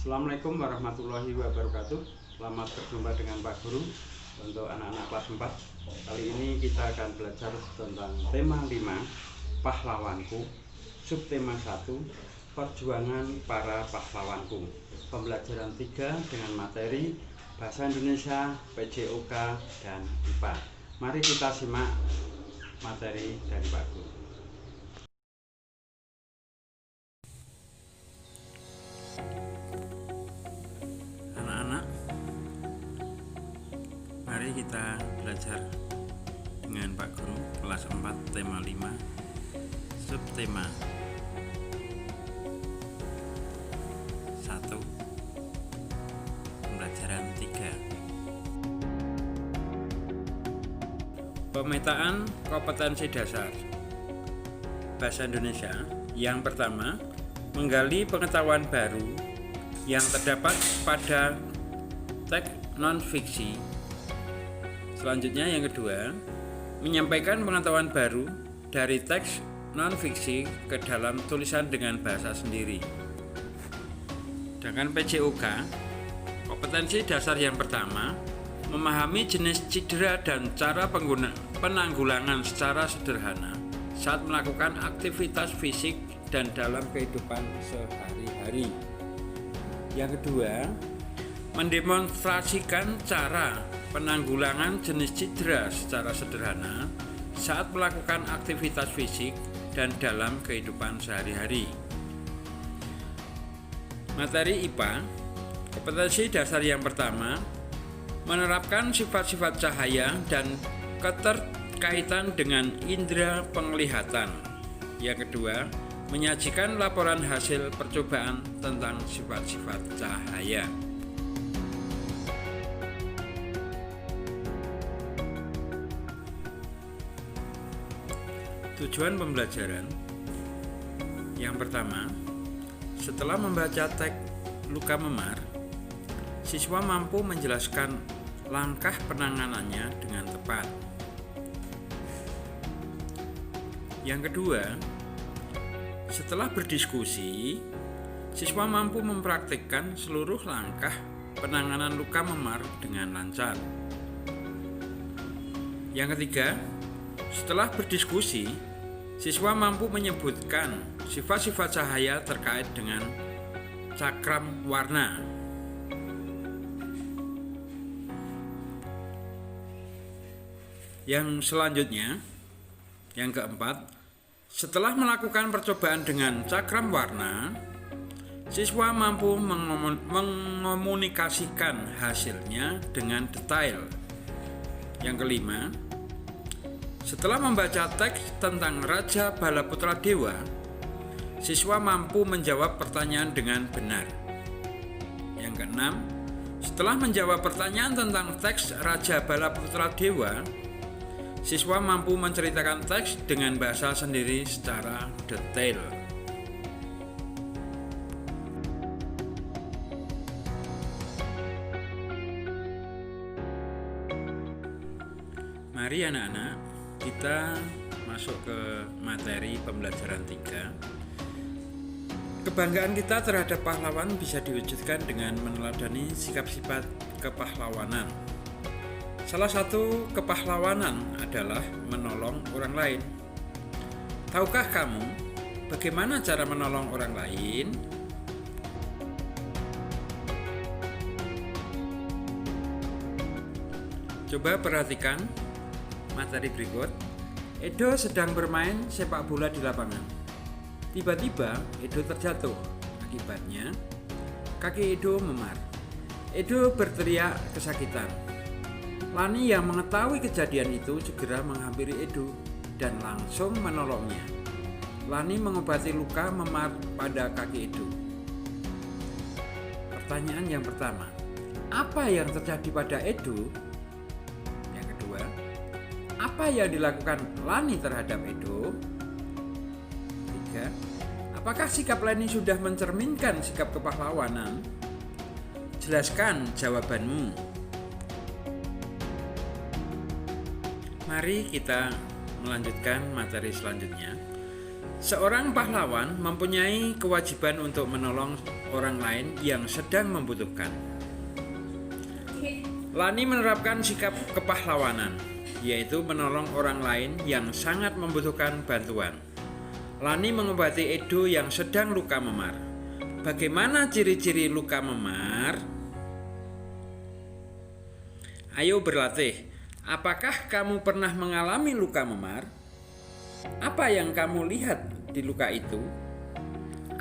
Assalamualaikum warahmatullahi wabarakatuh. Selamat berjumpa dengan Pak Guru untuk anak-anak kelas 4. Kali ini kita akan belajar tentang tema 5, pahlawanku. Subtema 1, perjuangan para pahlawanku. Pembelajaran 3 dengan materi Bahasa Indonesia, PJOK, dan IPA. Mari kita simak materi dari Pak Guru. Mari kita belajar dengan Pak Guru kelas 4 tema 5 subtema 1 pembelajaran 3 pemetaan kompetensi dasar bahasa Indonesia. Yang pertama, menggali pengetahuan baru yang terdapat pada teks non-fiksi. Selanjutnya yang kedua, menyampaikan pengetahuan baru dari teks non-fiksi ke dalam tulisan dengan bahasa sendiri. Sedangkan PJOK, kompetensi dasar yang pertama, memahami jenis cedera dan cara penanggulangan secara sederhana saat melakukan aktivitas fisik dan dalam kehidupan sehari-hari. Yang kedua, mendemonstrasikan cara penanggulangan jenis cedera secara sederhana saat melakukan aktivitas fisik dan dalam kehidupan sehari-hari. Materi IPA, kompetensi dasar yang pertama, menerapkan sifat-sifat cahaya dan keterkaitan dengan indera penglihatan. Yang kedua, menyajikan laporan hasil percobaan tentang sifat-sifat cahaya. Tujuan pembelajaran yang pertama, setelah membaca teks luka memar, siswa mampu menjelaskan langkah penanganannya dengan tepat. Yang kedua, setelah berdiskusi, siswa mampu mempraktikkan seluruh langkah penanganan luka memar dengan lancar. Yang ketiga, setelah berdiskusi, siswa mampu menyebutkan sifat-sifat cahaya terkait dengan cakram warna. Yang selanjutnya, yang keempat, setelah melakukan percobaan dengan cakram warna, siswa mampu mengomunikasikan hasilnya dengan detail. Yang kelima, setelah membaca teks tentang Raja Balaputra Dewa, siswa mampu menjawab pertanyaan dengan benar. Yang keenam, setelah menjawab pertanyaan tentang teks Raja Balaputra Dewa, siswa mampu menceritakan teks dengan bahasa sendiri secara detail. Mari anak-anak, kita masuk ke materi pembelajaran 3. Kebanggaan kita terhadap pahlawan bisa diwujudkan dengan meneladani sikap sifat kepahlawanan. Salah satu kepahlawanan adalah menolong orang lain. Tahukah kamu bagaimana cara menolong orang lain? Coba perhatikan materi berikut. Edo sedang bermain sepak bola di lapangan. Tiba-tiba Edo terjatuh. Akibatnya kaki Edo memar. Edo berteriak kesakitan. Lani yang mengetahui kejadian itu segera menghampiri Edo dan langsung menolongnya. Lani mengobati luka memar pada kaki Edo. Pertanyaan yang pertama, apa yang terjadi pada Edo? Yang kedua, apa yang dilakukan Lani terhadap Edo? 3. Apakah sikap Lani sudah mencerminkan sikap kepahlawanan? Jelaskan jawabanmu. Mari kita melanjutkan materi selanjutnya. Seorang pahlawan mempunyai kewajiban untuk menolong orang lain yang sedang membutuhkan. Lani menerapkan sikap kepahlawanan, yaitu menolong orang lain yang sangat membutuhkan bantuan. Lani mengobati Edo yang sedang luka memar. Bagaimana ciri-ciri luka memar? Ayo berlatih. Apakah kamu pernah mengalami luka memar? Apa yang kamu lihat di luka itu?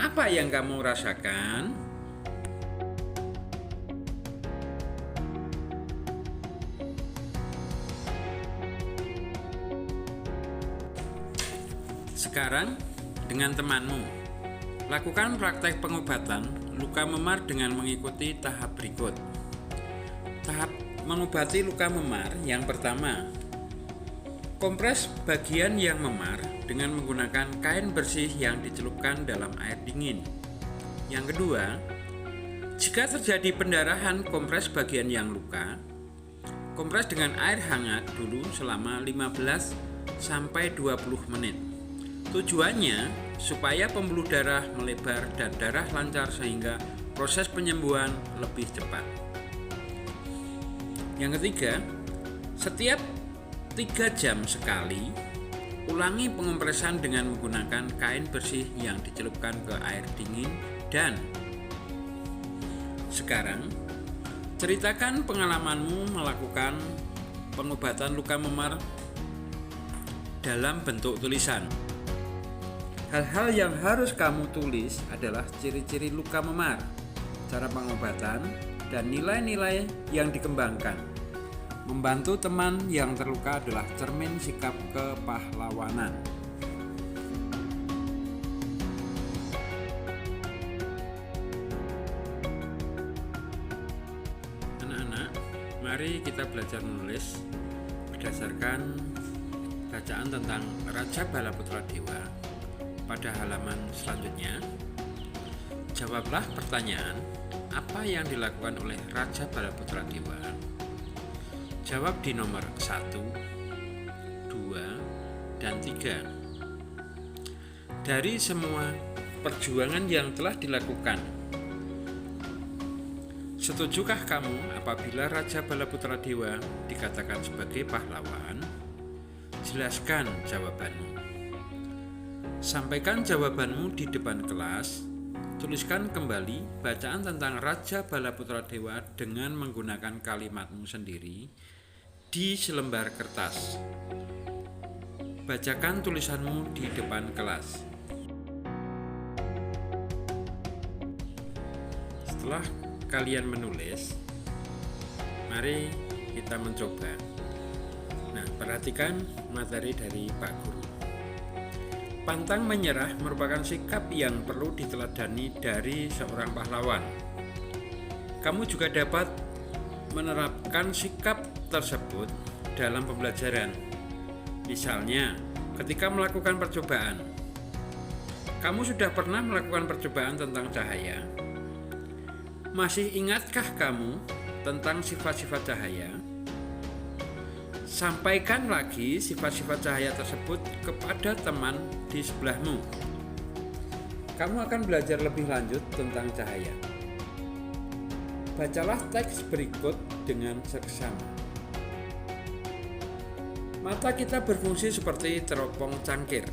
Apa yang kamu rasakan? Sekarang, dengan temanmu, lakukan praktek pengobatan luka memar dengan mengikuti tahap berikut. Tahap mengobati luka memar yang pertama, kompres bagian yang memar dengan menggunakan kain bersih yang dicelupkan dalam air dingin. Yang kedua, jika terjadi pendarahan, kompres bagian yang luka. Kompres dengan air hangat dulu selama 15 sampai 20 menit. Tujuannya supaya pembuluh darah melebar dan darah lancar sehingga proses penyembuhan lebih cepat. Yang ketiga, setiap 3 jam sekali, ulangi pengompresan dengan menggunakan kain bersih yang dicelupkan ke air dingin. Dan sekarang, ceritakan pengalamanmu melakukan pengobatan luka memar dalam bentuk tulisan. Hal-hal yang harus kamu tulis adalah ciri-ciri luka memar, cara pengobatan, dan nilai-nilai yang dikembangkan. Membantu teman yang terluka adalah cermin sikap kepahlawanan. Anak-anak, mari kita belajar menulis berdasarkan bacaan tentang Raja Balaputra Dewa. Pada halaman selanjutnya, jawablah pertanyaan, apa yang dilakukan oleh Raja Balaputra Dewa? Jawab di nomor 1, 2, dan 3. Dari semua perjuangan yang telah dilakukan, setujukah kamu apabila Raja Balaputra Dewa dikatakan sebagai pahlawan? Jelaskan jawabanmu. Sampaikan jawabanmu di depan kelas. Tuliskan kembali bacaan tentang Raja Balaputra Dewa dengan menggunakan kalimatmu sendiri di selembar kertas. Bacakan tulisanmu di depan kelas. Setelah kalian menulis, mari kita mencoba. Nah, perhatikan materi dari Pak Guru. Pantang menyerah merupakan sikap yang perlu diteladani dari seorang pahlawan. Kamu juga dapat menerapkan sikap tersebut dalam pembelajaran. Misalnya, ketika melakukan percobaan. Kamu sudah pernah melakukan percobaan tentang cahaya? Masih ingatkah kamu tentang sifat-sifat cahaya? Sampaikan lagi sifat-sifat cahaya tersebut kepada teman di sebelahmu. Kamu akan belajar lebih lanjut tentang cahaya. Bacalah teks berikut dengan seksama. Mata kita berfungsi seperti teropong cangkir.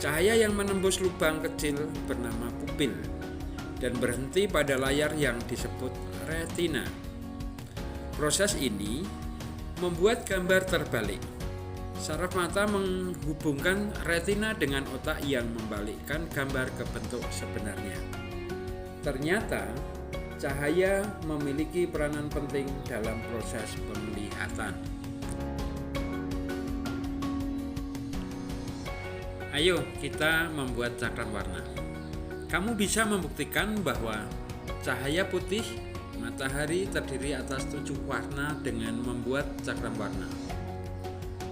Cahaya yang menembus lubang kecil bernama pupil dan berhenti pada layar yang disebut retina. Proses ini membuat gambar terbalik. Saraf mata menghubungkan retina dengan otak yang membalikkan gambar ke bentuk sebenarnya. Ternyata, cahaya memiliki peranan penting dalam proses penglihatan. Ayo kita membuat cakram warna. Kamu bisa membuktikan bahwa cahaya putih matahari terdiri atas 7 warna dengan membuat cakram warna.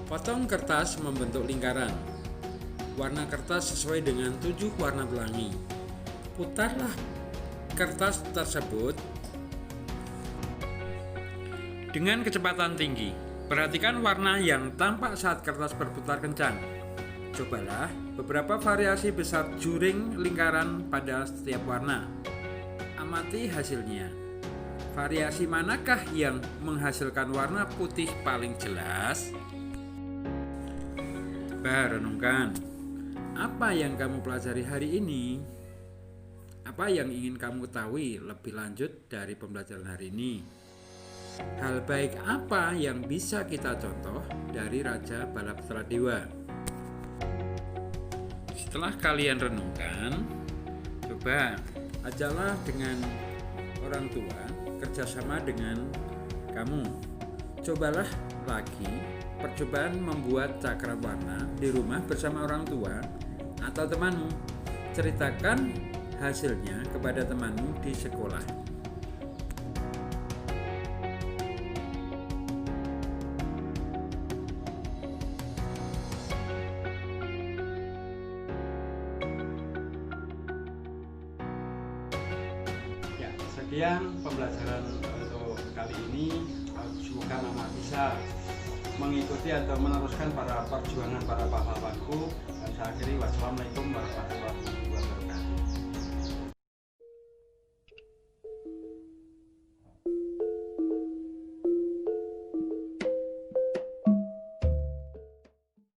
Potong kertas membentuk lingkaran. Warna kertas sesuai dengan 7 warna pelangi. Putarlah kertas tersebut dengan kecepatan tinggi. Perhatikan warna yang tampak saat kertas berputar kencang. Cobalah beberapa variasi besar juring lingkaran pada setiap warna. Amati hasilnya. Variasi manakah yang menghasilkan warna putih paling jelas? Renungkan. Apa yang kamu pelajari hari ini? Apa yang ingin kamu ketahui lebih lanjut dari pembelajaran hari ini? Hal baik apa yang bisa kita contoh dari Raja Balaputra Dewa? Setelah kalian renungkan, coba ajalah dengan orang tua kerjasama dengan kamu. Cobalah lagi percobaan membuat cakram warna di rumah bersama orang tua atau temanmu. Ceritakan hasilnya kepada temanmu di sekolah. Ya, sekian pembelajaran untuk kali ini. Semoga Mama bisa mengikuti atau meneruskan para perjuangan para pahlawanku. Dan saya akhiri, wassalamualaikum warahmatullahi wabarakatuh.